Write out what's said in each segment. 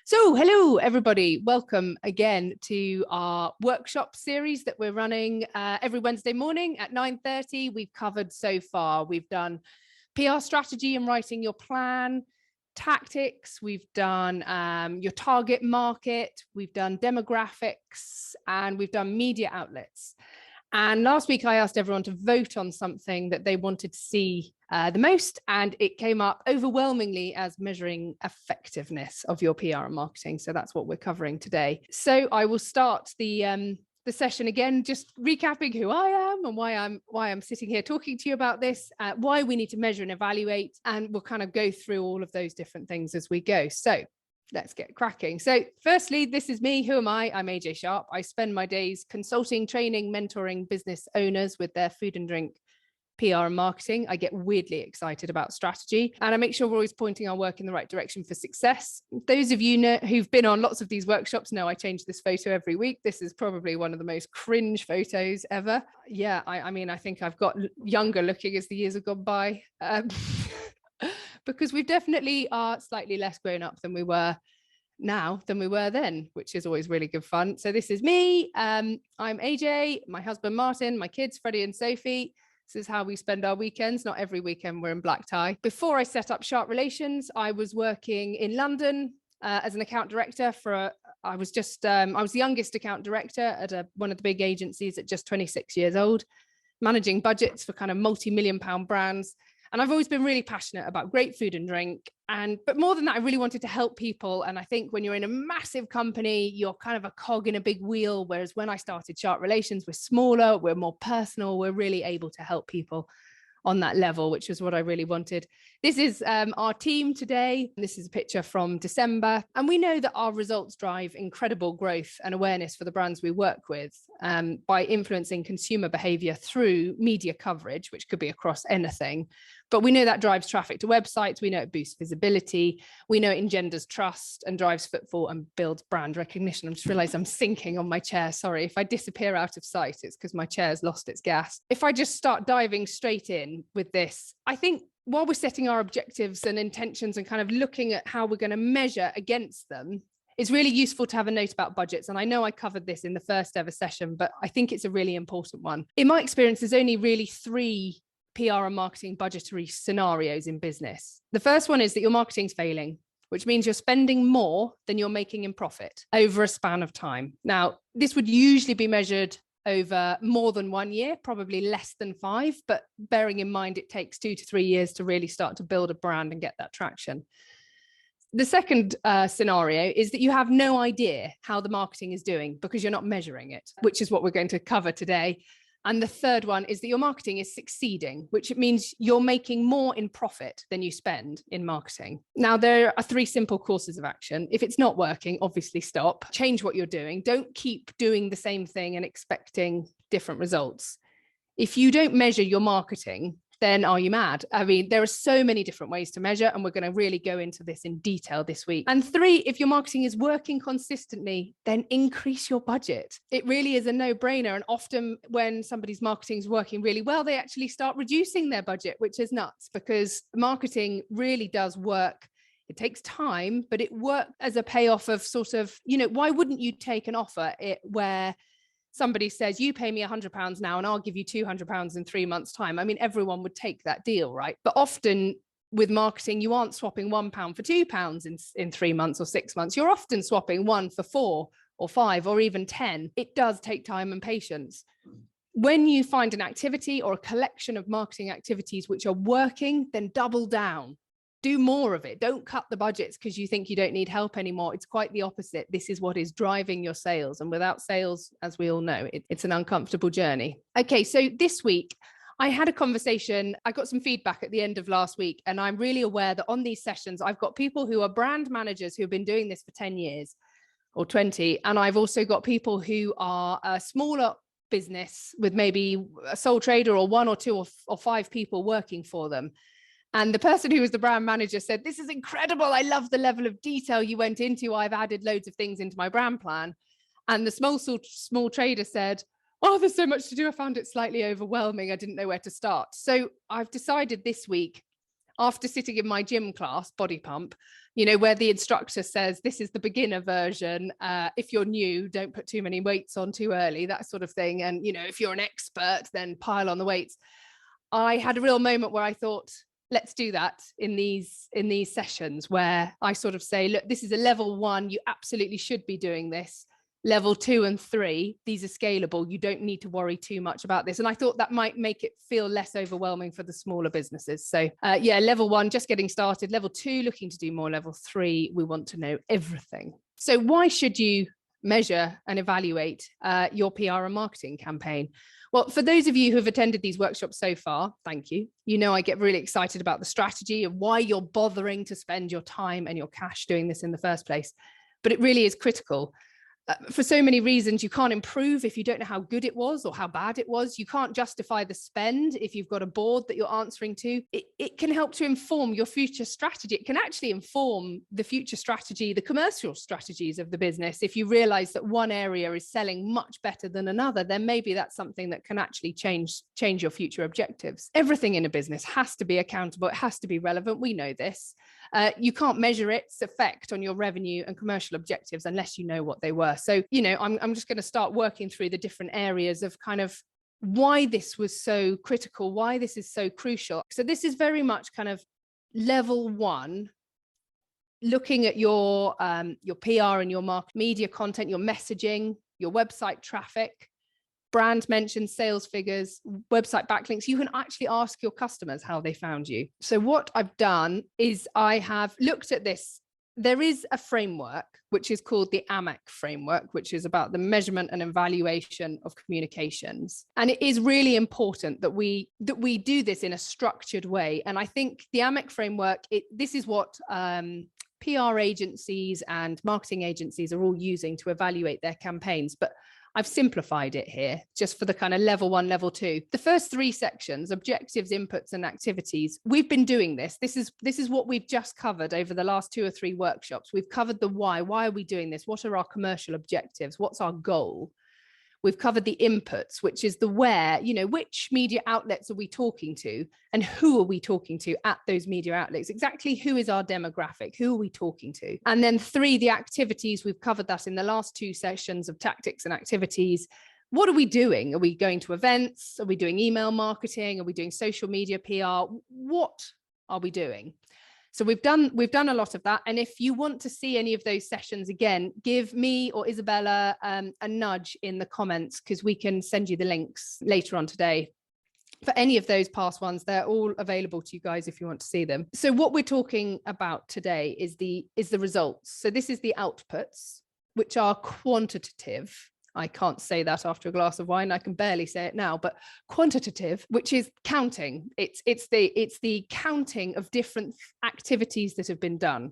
So, hello, everybody. Welcome again to our workshop series that we're running every Wednesday morning at 9:30. We've covered so far. We've done PR strategy and writing your plan, tactics. We've done your target market. We've done demographics, and we've done media outlets. And last week, I asked everyone to vote on something that they wanted to see the most, and it came up overwhelmingly as measuring effectiveness of your PR and marketing. So that's what we're covering today. So I will start the session again, just recapping who I am and why I'm sitting here talking to you about this, why we need to measure and evaluate, and we'll kind of go through all of those different things as we go. So let's get cracking. So firstly, this is me. Who am I? I'm AJ Sharp. I spend my days consulting, training, mentoring business owners with their food and drink PR and marketing. I get weirdly excited about strategy, and I make sure we're always pointing our work in the right direction for success. Those of you who've been on lots of these workshops know I change this photo every week. This is probably one of the most cringe photos ever. Yeah, I mean, I think I've got younger looking as the years have gone by. Because we definitely are slightly less grown up than we were now than we were then, which is always really good fun. So this is me. I'm AJ, my husband Martin, my kids Freddie and Sophie. This is how we spend our weekends. Not every weekend we're in black tie. Before I set up Sharp Relations, I was working in London as an account director I was the youngest account director at one of the big agencies at just 26 years old, managing budgets for kind of multi-million-pound brands. And I've always been really passionate about great food and drink. But more than that, I really wanted to help people. And I think when you're in a massive company, you're kind of a cog in a big wheel. Whereas when I started Sharp Relations, we're smaller, we're more personal, we're really able to help people on that level, which is what I really wanted. This is our team today. This is a picture from December. And we know that our results drive incredible growth and awareness for the brands we work with by influencing consumer behavior through media coverage, which could be across anything. But we know that drives traffic to websites. We know it boosts visibility. We know it engenders trust and drives footfall and builds brand recognition. I just realized I'm sinking on my chair. Sorry, if I disappear out of sight, it's because my chair's lost its gas. If I just start diving straight in with this, I think while we're setting our objectives and intentions and kind of looking at how we're going to measure against them, it's really useful to have a note about budgets. And I know I covered this in the first ever session, but I think it's a really important one. In my experience, there's only really three PR and marketing budgetary scenarios in business. The first one is that your marketing's failing, which means you're spending more than you're making in profit over a span of time. Now, this would usually be measured over more than 1 year, probably less than 5, but bearing in mind it takes 2 to 3 years to really start to build a brand and get that traction. The second scenario is that you have no idea how the marketing is doing because you're not measuring it, which is what we're going to cover today. And the third one is that your marketing is succeeding, which means you're making more in profit than you spend in marketing. Now, there are 3 simple courses of action. If it's not working, obviously stop, change what you're doing. Don't keep doing the same thing and expecting different results. If you don't measure your marketing, then are you mad? I mean, there are so many different ways to measure, and we're going to really go into this in detail this week. And 3, if your marketing is working consistently, then increase your budget. It really is a no-brainer. And often when somebody's marketing is working really well, they actually start reducing their budget, which is nuts because marketing really does work. It takes time, but it works as a payoff of sort of, why wouldn't you take an offer where somebody says, you pay me £100 now and I'll give you £200 in 3 months' time? I mean, everyone would take that deal, right? But often with marketing, you aren't swapping £1 for £2 in 3 months or 6 months. You're often swapping 1 for 4 or 5 or even 10. It does take time and patience. When you find an activity or a collection of marketing activities which are working, then double down. Do more of it. Don't cut the budgets because you think you don't need help anymore. It's quite the opposite. This is what is driving your sales. And without sales, as we all know, it's an uncomfortable journey. Okay, so this week, I had a conversation. I got some feedback at the end of last week, and I'm really aware that on these sessions, I've got people who are brand managers who have been doing this for 10 years or 20. And I've also got people who are a smaller business with maybe a sole trader or 1 or 2 or 5 people working for them. And the person who was the brand manager said, this is incredible. I love the level of detail you went into. I've added loads of things into my brand plan. And the small trader said, oh, there's so much to do. I found it slightly overwhelming. I didn't know where to start. So I've decided this week after sitting in my gym class, Body Pump, you know, where the instructor says, this is the beginner version. If you're new, don't put too many weights on too early, that sort of thing. And, you know, if you're an expert, then pile on the weights. I had a real moment where I thought, let's do that in these sessions where I sort of say, look, this is a level 1. You absolutely should be doing this. Level 2 and 3, these are scalable. You don't need to worry too much about this. And I thought that might make it feel less overwhelming for the smaller businesses. So yeah, level 1, just getting started. Level 2, looking to do more. Level 3, we want to know everything. So why should you measure and evaluate your PR and marketing campaign? Well, for those of you who've attended these workshops so far, thank you. You know, I get really excited about the strategy and why you're bothering to spend your time and your cash doing this in the first place. But it really is critical. For so many reasons, you can't improve if you don't know how good it was or how bad it was. You can't justify the spend if you've got a board that you're answering to. It can help to inform your future strategy. It can actually inform the future strategy, the commercial strategies of the business. If you realize that one area is selling much better than another, then maybe that's something that can actually change your future objectives. Everything in a business has to be accountable. It has to be relevant. We know this. You can't measure its effect on your revenue and commercial objectives unless you know what they were. So, you know, I'm just going to start working through the different areas of kind of why this was so critical, why this is so crucial. So this is very much kind of level 1, looking at your PR and your market media content, your messaging, your website traffic, brand mentions, sales figures, website backlinks. You can actually ask your customers how they found you. So what I've done is I have looked at this. There is a framework which is called the AMEC framework, which is about the measurement and evaluation of communications. And it is really important that we do this in a structured way. And I think the AMEC framework, this is what PR agencies and marketing agencies are all using to evaluate their campaigns. But I've simplified it here just for the kind of level 1, level 2. The first 3 sections, objectives, inputs, and activities. We've been doing this. This is what we've just covered over the last 2 or 3 workshops. We've covered the why. Why are we doing this? What are our commercial objectives? What's our goal? We've covered the inputs, which is the where, you know, which media outlets are we talking to and who are we talking to at those media outlets? Exactly who is our demographic? Who are we talking to? And then 3, the activities. We've covered that in the last 2 sessions of tactics and activities. What are we doing? Are we going to events? Are we doing email marketing? Are we doing social media PR? What are we doing? So we've done a lot of that. And if you want to see any of those sessions again, give me or Isabella a nudge in the comments, because we can send you the links later on today. For any of those past ones, they're all available to you guys if you want to see them. So what we're talking about today is the results. So this is the outputs, which are quantitative. I can't say that after a glass of wine. I can barely say it now, but quantitative, which is counting. It's the counting of different activities that have been done.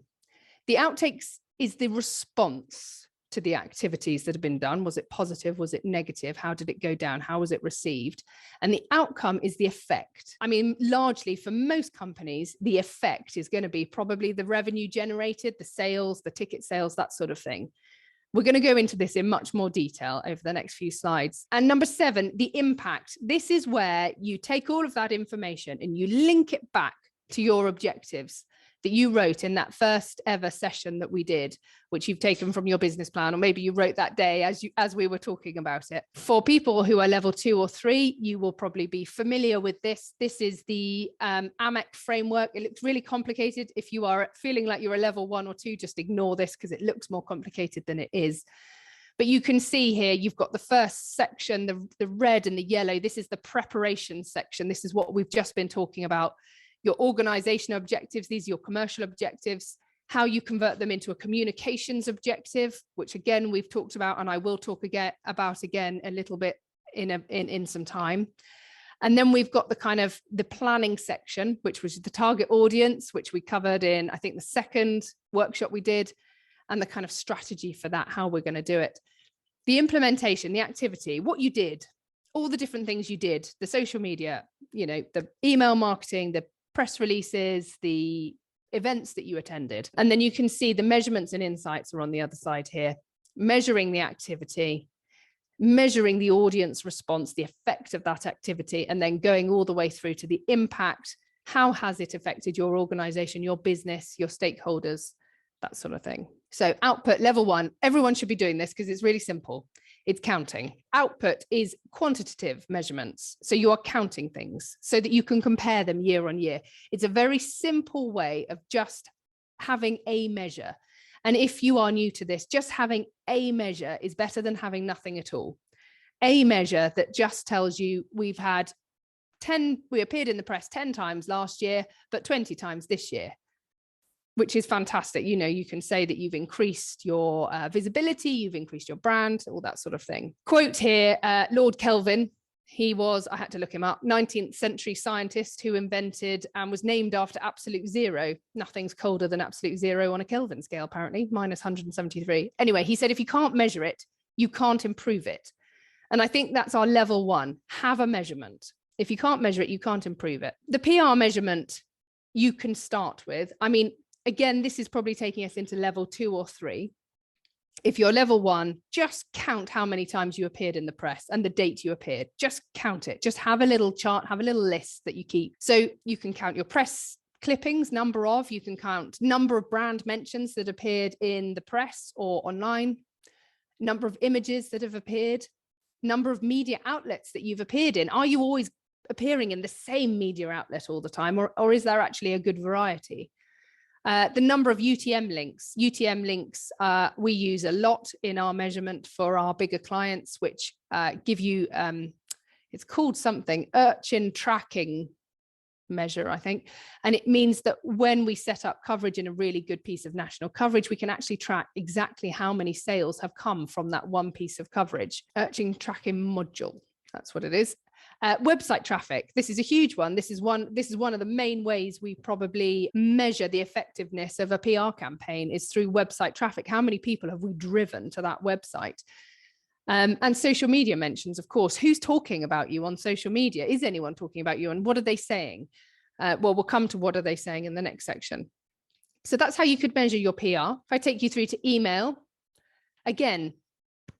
The outtakes is the response to the activities that have been done. Was it positive? Was it negative? How did it go down? How was it received? And the outcome is the effect. I mean, largely for most companies, the effect is going to be probably the revenue generated, the sales, the ticket sales, that sort of thing. We're going to go into this in much more detail over the next few slides. And number 7, the impact. This is where you take all of that information and you link it back to your objectives that you wrote in that first ever session that we did, which you've taken from your business plan, or maybe you wrote that day as we were talking about it. For people who are level 2 or 3, you will probably be familiar with this. This is the AMEC framework. It looks really complicated. If you are feeling like you're a level 1 or 2, just ignore this because it looks more complicated than it is. But you can see here, you've got the first section, the red and the yellow. This is the preparation section. This is what we've just been talking about. Your organizational objectives, these are your commercial objectives, how you convert them into a communications objective, which again, we've talked about, and I will talk about again a little bit in some time. And then we've got the kind of the planning section, which was the target audience, which we covered in, I think, the second workshop we did, and the kind of strategy for that, how we're going to do it. The implementation, the activity, what you did, all the different things you did, the social media, you know, the email marketing, the press releases, the events that you attended. And then you can see the measurements and insights are on the other side here, measuring the activity, measuring the audience response, the effect of that activity, and then going all the way through to the impact, How has it affected your organization, your business, your stakeholders, that sort of thing? So output, level 1, everyone should be doing this because it's really simple. It's counting. Output is quantitative measurements. So you are counting things so that you can compare them year on year. It's a very simple way of just having a measure. And if you are new to this, just having a measure is better than having nothing at all. A measure that just tells you we appeared in the press 10 times last year, but 20 times this year, which is fantastic. You know, you can say that you've increased your visibility, you've increased your brand, all that sort of thing. Quote here, Lord Kelvin. He was, I had to look him up, 19th century scientist who invented and was named after absolute zero. Nothing's colder than absolute zero on a Kelvin scale, apparently, minus 173. Anyway, he said, if you can't measure it, you can't improve it. And I think that's our level 1, have a measurement. If you can't measure it, you can't improve it. The PR measurement you can start with. I mean, again, this is probably taking us into level 2 or 3. If you're level 1, just count how many times you appeared in the press and the date you appeared. Just count it. Just have a little chart, have a little list that you keep. So you can count your press clippings, you can count number of brand mentions that appeared in the press or online, number of images that have appeared, number of media outlets that you've appeared in. Are you always appearing in the same media outlet all the time, or is there actually a good variety? The number of UTM links. UTM links we use a lot in our measurement for our bigger clients, which give you, it's called something, urchin tracking measure, I think. And it means that when we set up coverage in a really good piece of national coverage, we can actually track exactly how many sales have come from that one piece of coverage. Urchin tracking module, that's what it is. Website traffic. This is a huge one. This is one of the main ways we probably measure the effectiveness of a PR campaign is through website traffic. How many people have we driven to that website? And social media mentions, of course. Who's talking about you on social media? Is anyone talking about you? And what are they saying? Well, we'll come to what are they saying in the next section. So that's how you could measure your PR. If I take you through to email, again,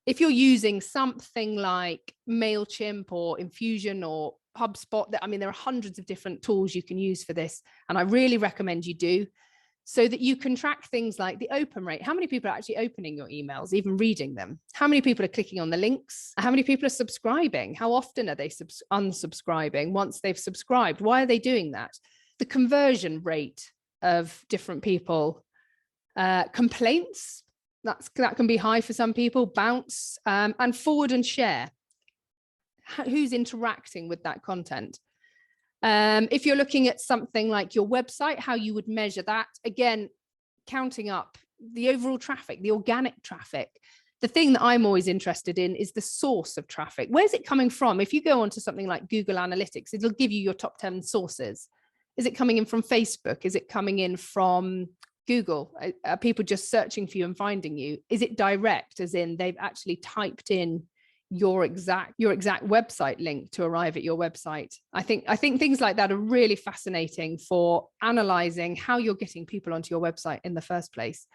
if you're using something like MailChimp or Infusion or HubSpot, I mean, there are hundreds of different tools you can use for this. And I really recommend you do, so that you can track things like the open rate. How many people are actually opening your emails, even reading them? How many people are clicking on the links? How many people are subscribing? How often are they unsubscribing once they've subscribed? Why are they doing that? The conversion rate of different people, complaints, that can be high for some people, bounce, and forward and share. Who's interacting with that content? If you're looking at something like your website, how you would measure that, again, counting up the overall traffic, the organic traffic. The thing that I'm always interested in is the source of traffic. Where's it coming from? If you go onto something like Google Analytics, it'll give you your top 10 sources. Is it coming in from Facebook? Is it coming in from Google? Are people just searching for you and finding you? Is it direct, as in they've actually typed in your exact website link to arrive at your website? I think things like that are really fascinating for analyzing how you're getting people onto your website in the first place.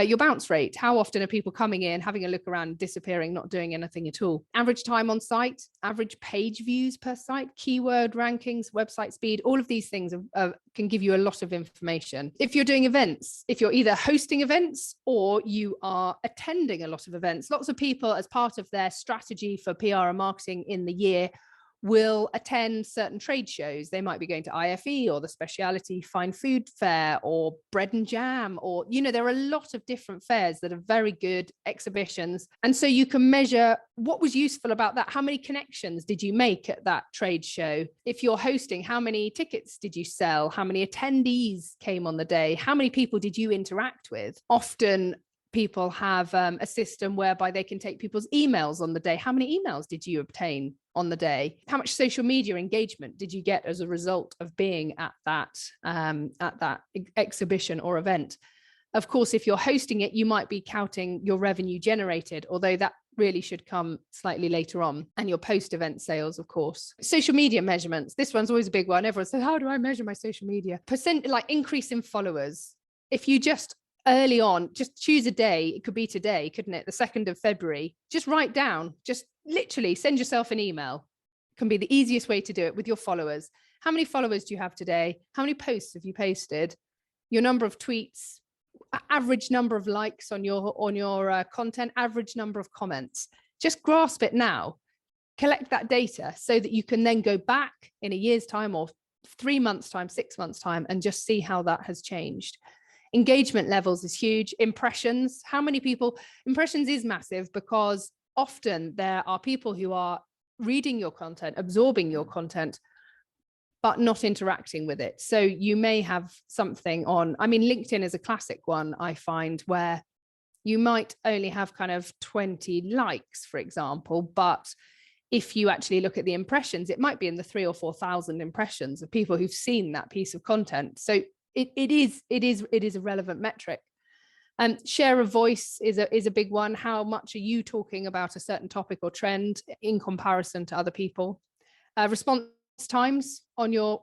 Your bounce rate. How often are people coming in, having a look around, disappearing, not doing anything at all? Average time on site, average page views per site, keyword rankings, website speed, all of these things can give you a lot of information. If you're doing events, if you're either hosting events or you are attending a lot of events, lots of people, as part of their strategy for PR and marketing in the year, will attend certain trade shows. They might be going to IFE or the Specialty Fine Food Fair or Bread and Jam, or, you know, there are a lot of different fairs that are very good exhibitions. And so you can measure what was useful about that. How many connections did you make at that trade show? If you're hosting, how many tickets did you sell? How many attendees came on the day? How many people did you interact with? Often people have a system whereby they can take people's emails on the day. How many emails did you obtain on the day? How much social media engagement did you get as a result of being at that exhibition or event? Of course, if you're hosting it, you might be counting your revenue generated, although that really should come slightly later on, and your post-event sales, of course. Social media measurements. This one's always a big one. Everyone says, how do I measure my social media? Like increase in followers. If you just early on, just choose a day, it could be today, couldn't it? The 2nd of February, just write down, just literally send yourself an email. It can be the easiest way to do it with your followers. How many followers do you have today? How many posts have you posted? Your number of tweets, average number of likes on your content, average number of comments. Just grasp it now. Collect that data so that you can then go back in a year's time or 3 months time, 6 months time, and just see how that has changed. Engagement levels is huge. Impressions, how many people, impressions is massive because often there are people who are reading your content, absorbing your content, but not interacting with it. So you may have something on, I mean, LinkedIn is a classic one, I find, where you might only have kind of 20 likes, for example, but if you actually look at the impressions, it might be in the 3,000 or 4,000 impressions of people who've seen that piece of content. So it is a relevant metric. Share of voice is a big one. How much are you talking about a certain topic or trend in comparison to other people? Response times on your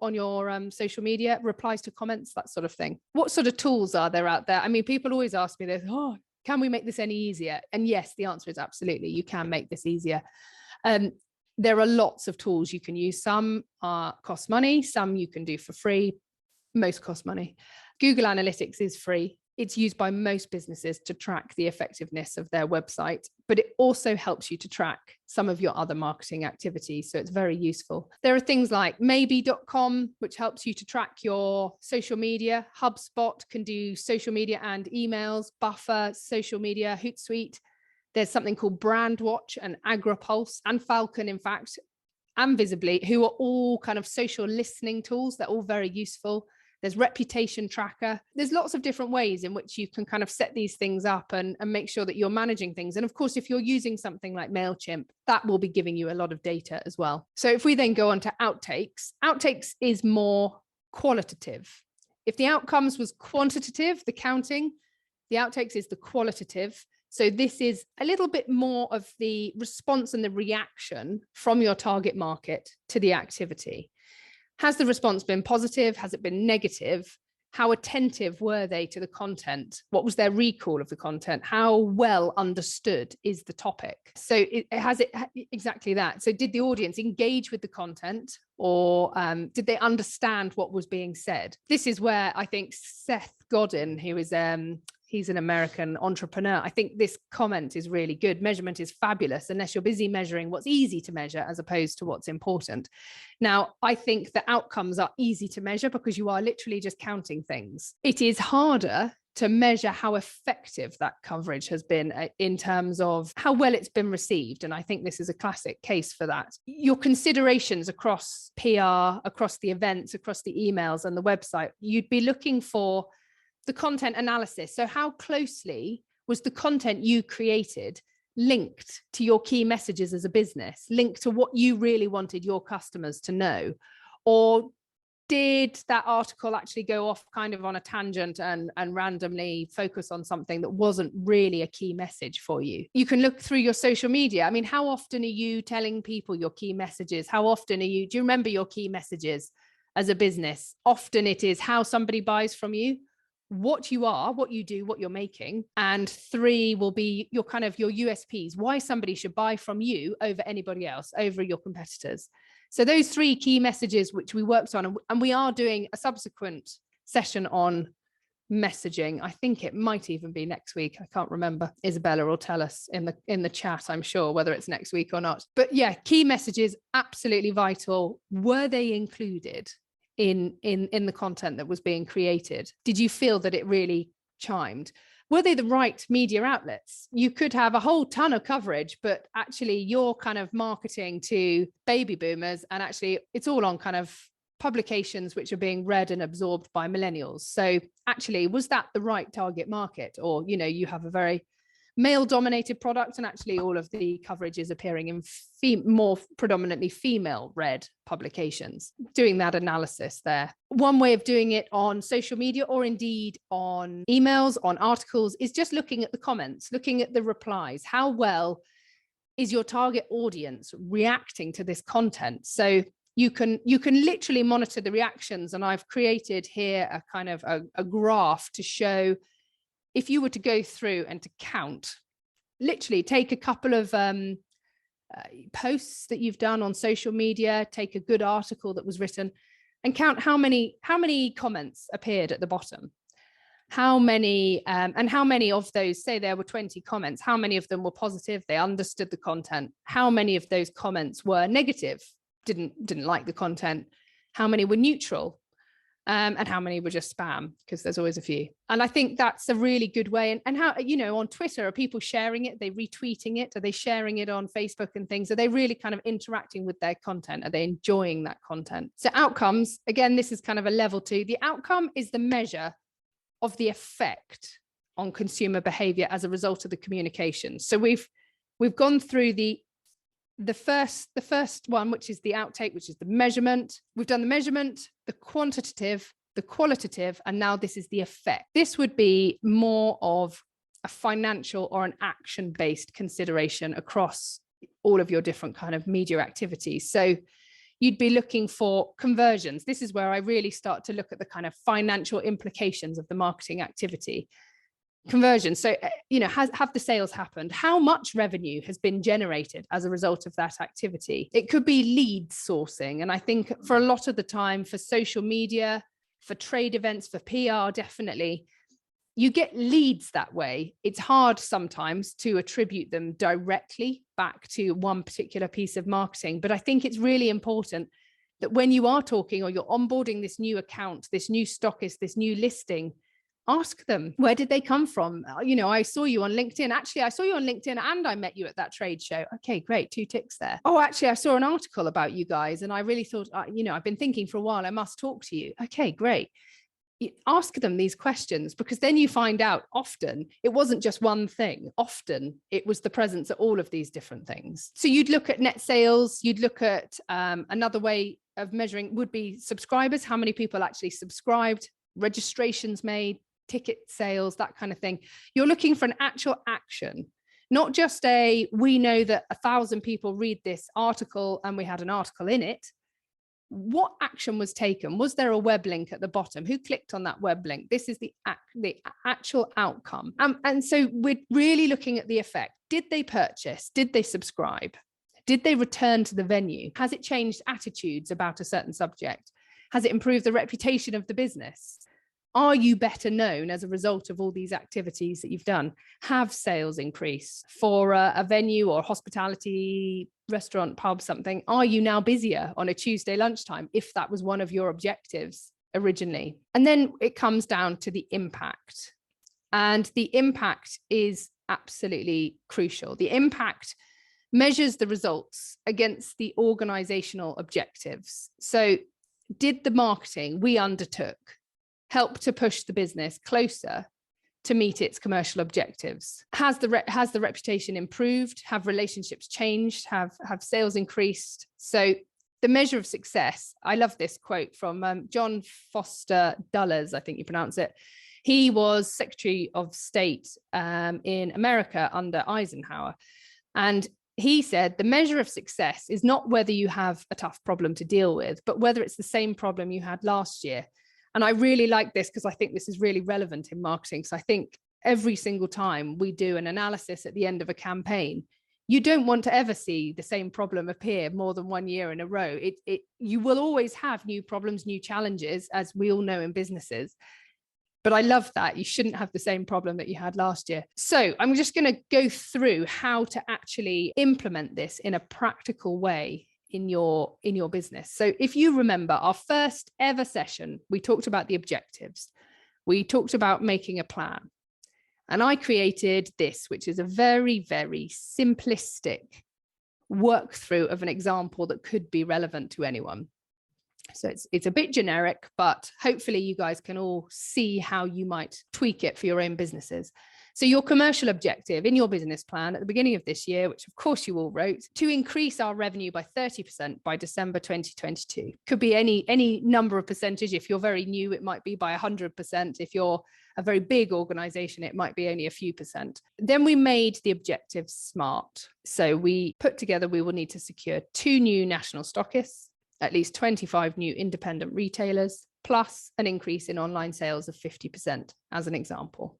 social media, replies to comments, that sort of thing. What sort of tools are there out there? I mean, people always ask me this, oh, can we make this any easier? And yes, the answer is absolutely, you can make this easier. There are lots of tools you can use. Some cost money, some you can do for free, most cost money. Google Analytics is free. It's used by most businesses to track the effectiveness of their website, but it also helps you to track some of your other marketing activities. So it's very useful. There are things like maybe.com, which helps you to track your social media. HubSpot can do social media and emails. Buffer, social media. Hootsuite. There's something called Brandwatch and AgriPulse and Falcon, in fact, and Visibly, who are all kind of social listening tools. They're all very useful. There's Reputation Tracker. There's lots of different ways in which you can kind of set these things up and make sure that you're managing things. And of course, if you're using something like MailChimp, that will be giving you a lot of data as well. So if we then go on to Outtakes, Outtakes is more qualitative. If the outcomes was quantitative, the counting, the Outtakes is the qualitative. So this is a little bit more of the response and the reaction from your target market to the activity. Has the response been positive? Has it been negative? How attentive were they to the content? What was their recall of the content? How well understood is the topic? So it has exactly that. So did the audience engage with the content, or did they understand what was being said? This is where I think Seth Godin, who is he's an American entrepreneur. I think this comment is really good. Measurement is fabulous unless you're busy measuring what's easy to measure as opposed to what's important. Now, I think the outcomes are easy to measure because you are literally just counting things. It is harder to measure how effective that coverage has been in terms of how well it's been received. And I think this is a classic case for that. Your considerations across PR, across the events, across the emails and the website, you'd be looking for the content analysis. So how closely was the content you created linked to your key messages as a business, linked to what you really wanted your customers to know? Or did that article actually go off kind of on a tangent and randomly focus on something that wasn't really a key message for you? You can look through your social media. I mean, how often are you telling people your key messages? How often do you remember your key messages as a business? Often it is how somebody buys from you, what you are, what you do, what you're making. And 3 will be your kind of your USPs, why somebody should buy from you over anybody else, over your competitors. So those 3 key messages, which we worked on, and we are doing a subsequent session on messaging. I think it might even be next week. I can't remember. Isabella will tell us in the chat, I'm sure, whether it's next week or not. But yeah, key messages, absolutely vital. Were they included in the content that was being created? Did you feel that it really chimed? Were they the right media outlets? You could have a whole ton of coverage, but actually you're kind of marketing to baby boomers, and actually it's all on kind of publications which are being read and absorbed by millennials. So actually, was that the right target market? Or, you know, you have a very male dominated product and actually all of the coverage is appearing in more predominantly female read publications. Doing that analysis there. One way of doing it on social media or indeed on emails, on articles, is just looking at the comments, looking at the replies. How well is your target audience reacting to this content? So you can literally monitor the reactions. And I've created here a kind of a graph to show, if you were to go through and to count, literally take a couple of posts that you've done on social media, take a good article that was written, and count how many comments appeared at the bottom. How many, and how many of those, say there were 20 comments, how many of them were positive, they understood the content? How many of those comments were negative, didn't like the content? How many were neutral? And how many were just spam, because there's always a few. And I think that's a really good way. And how, you know, on Twitter, are people sharing it? Are they retweeting it? Are they sharing it on Facebook and things? Are they really kind of interacting with their content? Are they enjoying that content? So outcomes, again, this is kind of a level 2. The outcome is the measure of the effect on consumer behavior as a result of the communication. So we've gone through the first one, which is the outtake, which is the measurement. We've done the measurement, the quantitative, the qualitative, and now this is the effect. This would be more of a financial or an action-based consideration across all of your different kind of media activities. So you'd be looking for conversions. This is where I really start to look at the kind of financial implications of the marketing activity. Conversion. So, you know, have the sales happened? How much revenue has been generated as a result of that activity? It could be lead sourcing. And I think for a lot of the time, for social media, for trade events, for PR, definitely, you get leads that way. It's hard sometimes to attribute them directly back to one particular piece of marketing. But I think it's really important that when you are talking or you're onboarding this new account, this new stockist, this new listing, ask them, where did they come from? You know, I saw you on LinkedIn. Actually, I saw you on LinkedIn and I met you at that trade show. Okay, great. 2 ticks there. Oh, actually, I saw an article about you guys and I really thought, you know, I've been thinking for a while, I must talk to you. Okay, great. Ask them these questions, because then you find out often it wasn't just one thing. Often it was the presence of all of these different things. So you'd look at net sales. You'd look at another way of measuring would be subscribers. How many people actually subscribed, registrations made, ticket sales, that kind of thing. You're looking for an actual action, not just we know that 1,000 people read this article and we had an article in it. What action was taken? Was there a web link at the bottom? Who clicked on that web link? This is the actual outcome. And so we're really looking at the effect. Did they purchase? Did they subscribe? Did they return to the venue? Has it changed attitudes about a certain subject? Has it improved the reputation of the business? Are you better known as a result of all these activities that you've done? Have sales increased for a venue or hospitality, restaurant, pub, something? Are you now busier on a Tuesday lunchtime, if that was one of your objectives originally? And then it comes down to the impact. And the impact is absolutely crucial. The impact measures the results against the organizational objectives. So did the marketing we undertook help to push the business closer to meet its commercial objectives? Has the reputation improved? Have relationships changed? Have sales increased? So the measure of success, I love this quote from John Foster Dulles, I think you pronounce it. He was Secretary of State in America under Eisenhower. And he said, the measure of success is not whether you have a tough problem to deal with, but whether it's the same problem you had last year. And I really like this because I think this is really relevant in marketing. So I think every single time we do an analysis at the end of a campaign, you don't want to ever see the same problem appear more than 1 year in a row. You will always have new problems, new challenges, as we all know in businesses. But I love that. You shouldn't have the same problem that you had last year. So I'm just going to go through how to actually implement this in a practical way in your business. So if you remember our first ever session, we talked about the objectives. We talked about making a plan. And I created this, which is a very, very simplistic work through of an example that could be relevant to anyone. So it's a bit generic, but hopefully you guys can all see how you might tweak it for your own businesses. So your commercial objective in your business plan at the beginning of this year, which of course you all wrote, to increase our revenue by 30% by December 2022. Could be any number of percentage. If you're very new, it might be by 100%. If you're a very big organization, it might be only a few percent. Then we made the objectives SMART. So we put together, we will need to secure 2 new national stockists, at least 25 new independent retailers, plus an increase in online sales of 50%, as an example.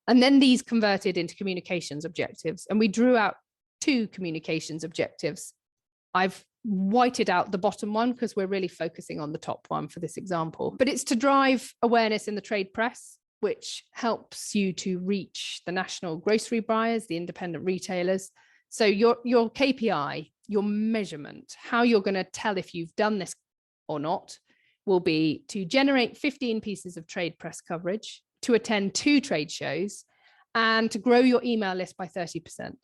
And then these converted into communications objectives. And we drew out 2 communications objectives. I've whited out the bottom one because we're really focusing on the top one for this example. But it's to drive awareness in the trade press, which helps you to reach the national grocery buyers, the independent retailers. So your KPI, your measurement, how you're going to tell if you've done this or not, will be to generate 15 pieces of trade press coverage, to attend 2 trade shows, and to grow your email list by 30%.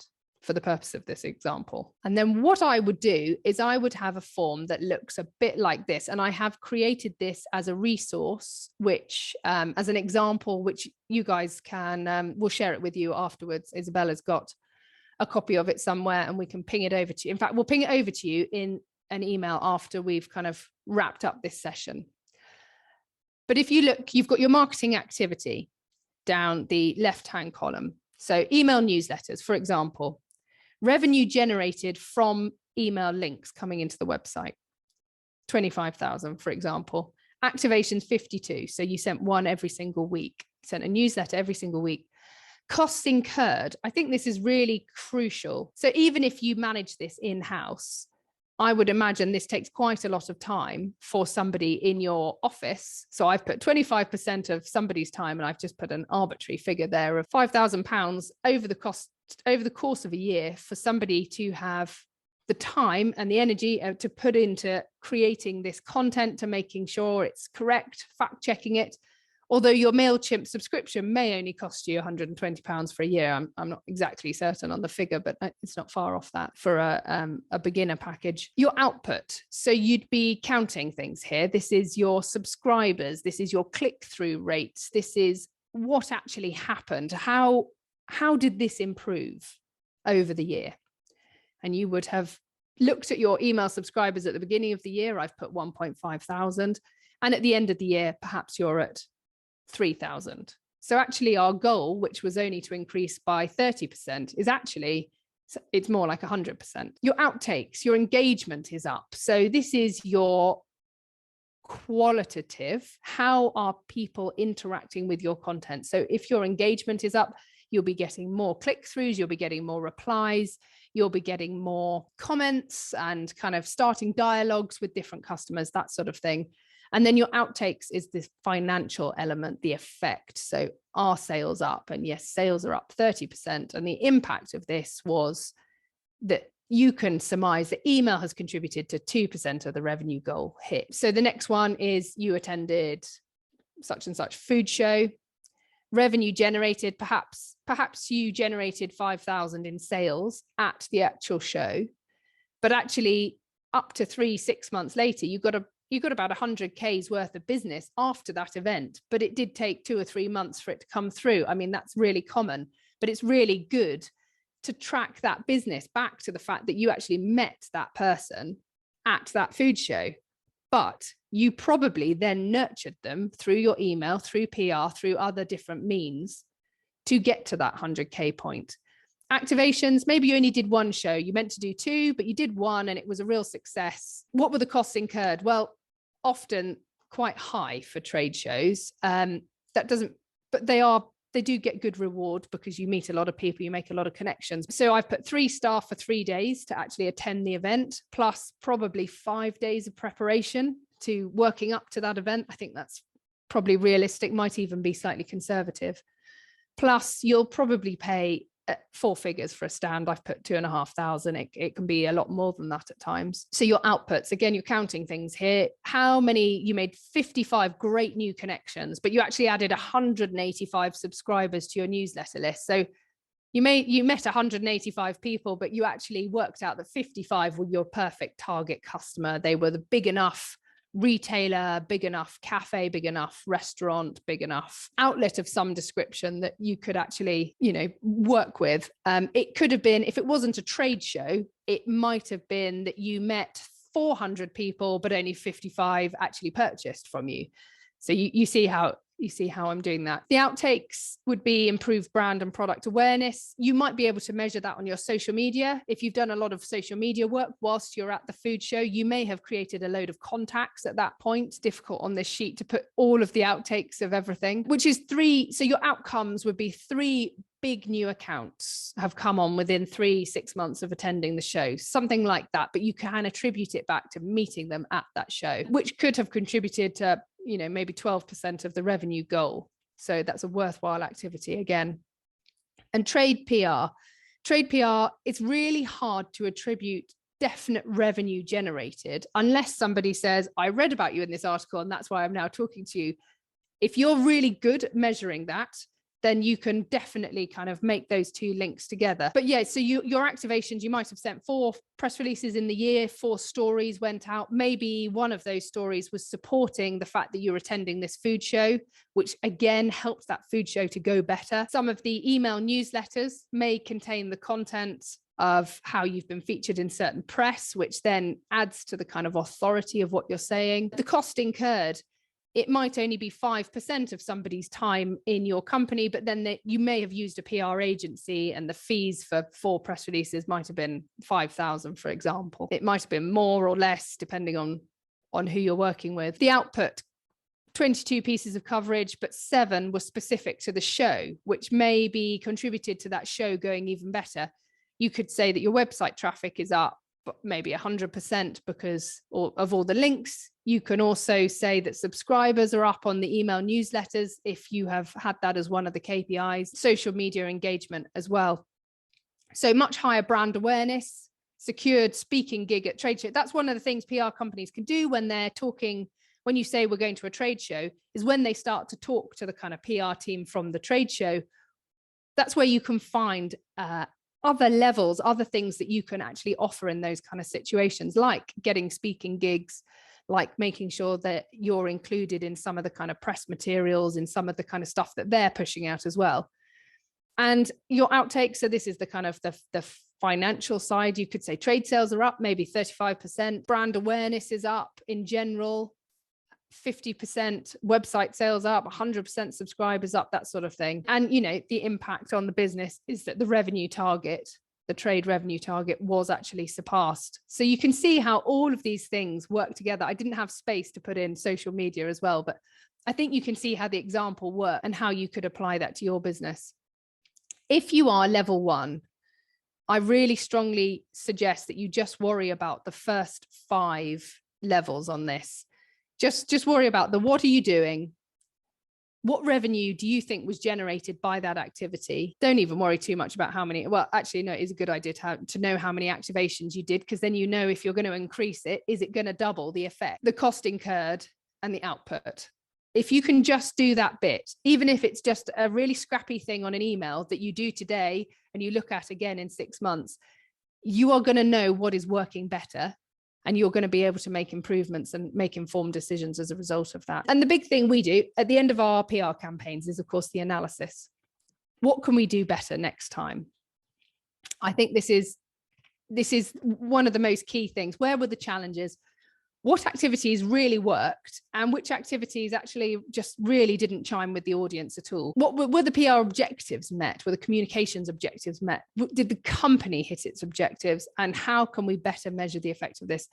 For the purpose of this example. And then what I would do is I would have a form that looks a bit like this. And I have created this as a resource, which as an example, which you guys can, we'll share it with you afterwards. Isabella's got a copy of it somewhere and we can ping it over to you. In fact, we'll ping it over to you in an email after we've kind of wrapped up this session. But if you look, you've got your marketing activity down the left-hand column. So email newsletters, for example, revenue generated from email links coming into the website, 25,000, for example. Activations, 52. So you sent one every single week, sent a newsletter every single week. Costs incurred. I think this is really crucial. So even if you manage this in-house, I would imagine this takes quite a lot of time for somebody in your office. So I've put 25% of somebody's time, and I've just put an arbitrary figure there of £5,000 over the course of a year for somebody to have the time and the energy to put into creating this content, to making sure it's correct, fact checking it. Although your MailChimp subscription may only cost you £120 for a year. I'm not exactly certain on the figure, but it's not far off that for a beginner package. Your output. So you'd be counting things here. This is your subscribers. This is your click-through rates. This is what actually happened. How did this improve over the year? And you would have looked at your email subscribers at the beginning of the year. I've put 1.5 thousand. And at the end of the year, perhaps you're at 3,000. So actually our goal, which was only to increase by 30%, is actually, it's more like 100%. Your outtakes, your engagement is up. So this is your qualitative. How are people interacting with your content? So if your engagement is up, you'll be getting more click-throughs, you'll be getting more replies, you'll be getting more comments and kind of starting dialogues with different customers, that sort of thing. And then your outtakes is this financial element, the effect. So are sales up? And yes, sales are up 30%. And the impact of this was that you can surmise that email has contributed to 2% of the revenue goal hit. So the next one is you attended such and such food show. Revenue generated, perhaps you generated 5,000 in sales at the actual show, but actually up to 3-6 months later, you got about 100K's worth of business after that event, but it did take 2 or 3 months for it to come through. I mean, that's really common, but it's really good to track that business back to the fact that you actually met that person at that food show, but you probably then nurtured them through your email, through PR, through other different means to get to that 100K point. Activations, maybe you only did one show. You meant to do 2, but you did 1 and it was a real success. What were the costs incurred? Well, often quite high for trade shows. But they do get good reward because you meet a lot of people, you make a lot of connections. So I've put 3 staff for 3 days to actually attend the event, plus probably 5 days of preparation to working up to that event. I think that's probably realistic, might even be slightly conservative. Plus you'll probably pay 4 figures for a stand. I've put 2,500. It can be a lot more than that at times. So your outputs, again, you're counting things here. How many, you made 55 great new connections, but you actually added 185 subscribers to your newsletter list. So you met 185 people, but you actually worked out that 55 were your perfect target customer. They were the big enough retailer, big enough cafe, big enough restaurant, big enough outlet of some description that you could actually, work with. It could have been, if it wasn't a trade show, it might have been that you met 400 people, but only 55 actually purchased from you. So you see how I'm doing that. The outtakes would be improved brand and product awareness. You might be able to measure that on your social media. If you've done a lot of social media work whilst you're at the food show, you may have created a load of contacts at that point. It's difficult on this sheet to put all of the outtakes of everything, which is 3. So your outcomes would be 3 big new accounts have come on within 3-6 months of attending the show, something like that. But you can attribute it back to meeting them at that show, which could have contributed to, you know, maybe 12% of the revenue goal. So that's a worthwhile activity again. And trade PR. Trade PR, it's really hard to attribute definite revenue generated unless somebody says, I read about you in this article and that's why I'm now talking to you. If you're really good at measuring that, then you can definitely kind of make those two links together. But yeah, so your activations, you might have sent 4 press releases in the year, 4 stories went out. Maybe one of those stories was supporting the fact that you're attending this food show, which again helps that food show to go better. Some of the email newsletters may contain the content of how you've been featured in certain press, which then adds to the kind of authority of what you're saying. The cost incurred, it might only be 5% of somebody's time in your company, but then you may have used a PR agency and the fees for 4 press releases might have been 5,000, for example. It might have been more or less, depending on who you're working with. The output, 22 pieces of coverage, but 7 were specific to the show, which maybe contributed to that show going even better. You could say that your website traffic is up, but maybe 100% because of all the links. You can also say that subscribers are up on the email newsletters if you have had that as one of the KPIs, social media engagement as well. So much higher brand awareness, secured speaking gig at trade show. That's one of the things PR companies can do when they're talking, when you say we're going to a trade show, is when they start to talk to the kind of PR team from the trade show. That's where you can find other levels, other things that you can actually offer in those kind of situations, like getting speaking gigs, like making sure that you're included in some of the kind of press materials, in some of the kind of stuff that they're pushing out as well. And your outtakes, so this is the kind of the financial side. You could say trade sales are up, maybe 35%. Brand awareness is up in general, 50%. Website sales up, 100% subscribers up, that sort of thing. And, you know, the impact on the business is that the revenue target, the trade revenue target, was actually surpassed. So you can see how all of these things work together. I didn't have space to put in social media as well, but I think you can see how the example worked and how you could apply that to your business. If you are level 1, I really strongly suggest that you just worry about the first 5 levels on this. Just worry about what are you doing? What revenue do you think was generated by that activity? Don't even worry too much about how many. Well, actually, no, it is a good idea to know how many activations you did, because then you know if you're going to increase it, is it going to double the effect? The cost incurred and the output. If you can just do that bit, even if it's just a really scrappy thing on an email that you do today and you look at again in 6 months, you are going to know what is working better. And you're going to be able to make improvements and make informed decisions as a result of that. And the big thing we do at the end of our PR campaigns is, of course, the analysis. What can we do better next time? I think this is one of the most key things. Where were the challenges? What activities really worked and which activities actually just really didn't chime with the audience at all? What were the PR objectives met? Were the communications objectives met? Did the company hit its objectives? And how can we better measure the effect of this?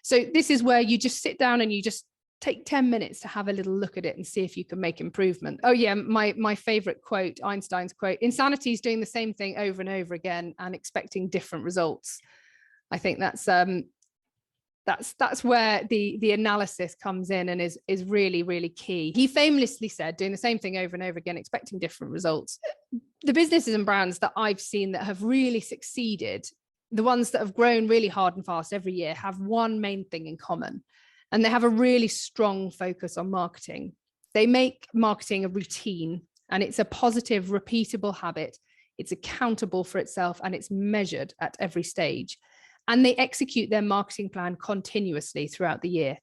So this is where you just sit down and you just take 10 minutes to have a little look at it and see if you can make improvement. Oh yeah, my favorite quote, Einstein's quote, insanity is doing the same thing over and over again and expecting different results. I think that's where the analysis comes in and is really, really key. He famously said, doing the same thing over and over again, expecting different results. The businesses and brands that I've seen that have really succeeded, the ones that have grown really hard and fast every year, have one main thing in common, and they have a really strong focus on marketing. They make marketing a routine, and it's a positive, repeatable habit. It's accountable for itself, and it's measured at every stage. And they execute their marketing plan continuously throughout the year.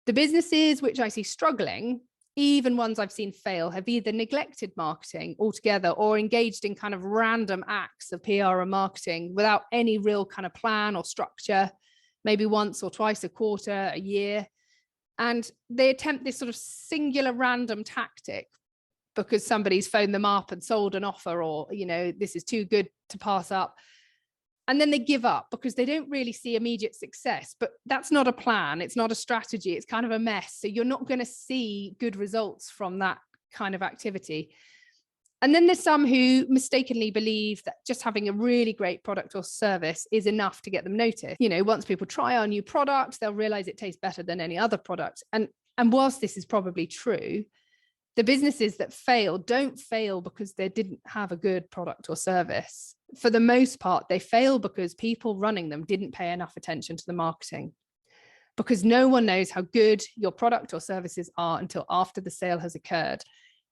The businesses which I see struggling, even ones I've seen fail, have either neglected marketing altogether or engaged in kind of random acts of PR and marketing without any real kind of plan or structure, maybe once or twice a quarter, a year. And they attempt this sort of singular random tactic because somebody's phoned them up and sold an offer, or, you know, this is too good to pass up. And then they give up because they don't really see immediate success. But that's not a plan. It's not a strategy. It's kind of a mess. So you're not going to see good results from that kind of activity. And then there's some who mistakenly believe that just having a really great product or service is enough to get them noticed. You know, once people try our new product, they'll realize it tastes better than any other product. And whilst this is probably true, the businesses that fail don't fail because they didn't have a good product or service. For the most part, they fail because people running them didn't pay enough attention to the marketing. Because no one knows how good your product or services are until after the sale has occurred.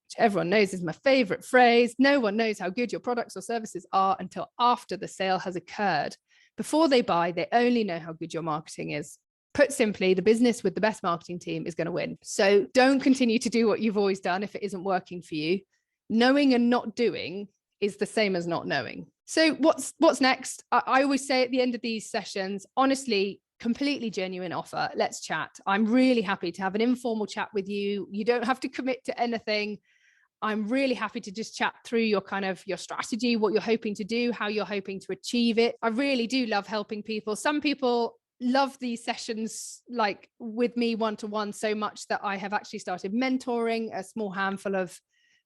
Which everyone knows is my favorite phrase. No one knows how good your products or services are until after the sale has occurred. Before they buy, they only know how good your marketing is. Put simply, the business with the best marketing team is going to win. So don't continue to do what you've always done if it isn't working for you. Knowing and not doing is the same as not knowing. So what's next? I always say at the end of these sessions, honestly, completely genuine offer. Let's chat. I'm really happy to have an informal chat with you. You don't have to commit to anything. I'm really happy to just chat through your strategy, what you're hoping to do, how you're hoping to achieve it. I really do love helping people. Some people love these sessions like with me one-to-one so much that I have actually started mentoring a small handful of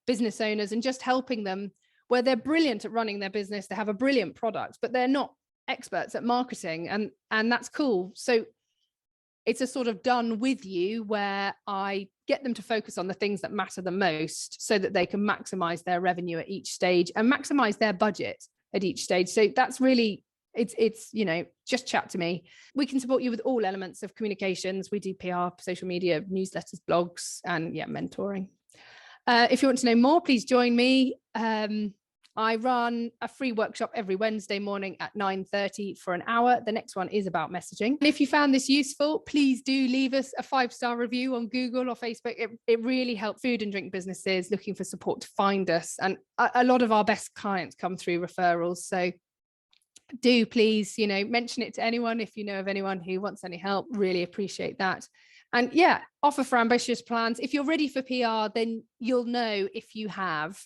business owners and just helping them where they're brilliant at running their business. They have a brilliant product, but they're not experts at marketing, and that's cool. So it's a sort of done with you where I get them to focus on the things that matter the most so that they can maximize their revenue at each stage and maximize their budget at each stage. So that's really, it's just chat to me. We can support you with all elements of communications. We do PR, social media, newsletters, blogs, and mentoring. If you want to know more, please join me. I run a free workshop every Wednesday morning at 9:30 for an hour. The next one is about messaging. And if you found this useful, please do leave us a 5-star review on Google or Facebook. It really helps food and drink businesses looking for support to find us. And a lot of our best clients come through referrals. So do please, mention it to anyone if you know of anyone who wants any help. Really appreciate that. And offer for ambitious plans. If you're ready for PR, then you'll know if you have.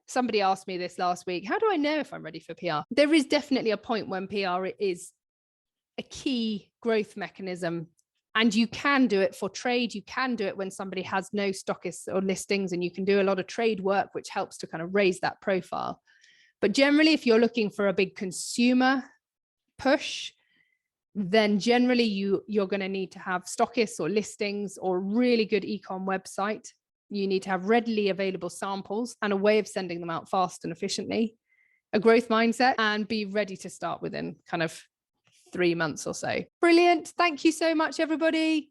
Somebody asked me this last week. How do I know if I'm ready for PR? There is definitely a point when PR is a key growth mechanism, and you can do it for trade. You can do it when somebody has no stockists or listings, and you can do a lot of trade work, which helps to kind of raise that profile. But generally, if you're looking for a big consumer push, then generally you're going to need to have stockists or listings or a really good e-com website. You need to have readily available samples and a way of sending them out fast and efficiently, a growth mindset, and be ready to start within kind of 3 months or so. Brilliant. Thank you so much, everybody.